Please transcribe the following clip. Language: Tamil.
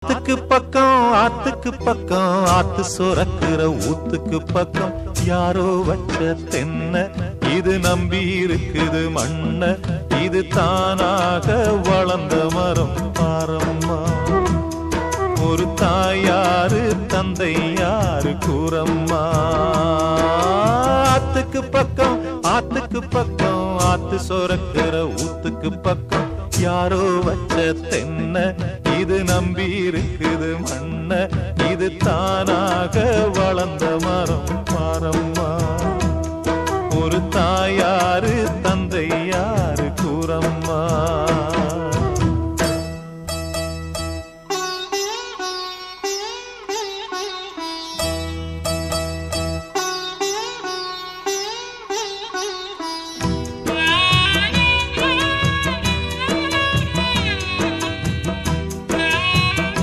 ஆத்துக்கு பக்கம் ஆத்துக்கு பக்கம் ஆத்து சுரக்கிற ஊத்துக்கு பக்கம் யாரோ வச்ச தென்ன இது நம்பி இருக்குது மண்ண இது தானாக வளர்ந்த மரம் பாரம்மா ஒரு தாயாரு தந்தை யாரு கூறம்மா ஆத்துக்கு பக்கம் ஆத்து சுரக்கிற ஊத்துக்கு பக்கம் யாரோ வச்ச தென்ன இது நம்பி இருக்குது மண்ண இது தானாக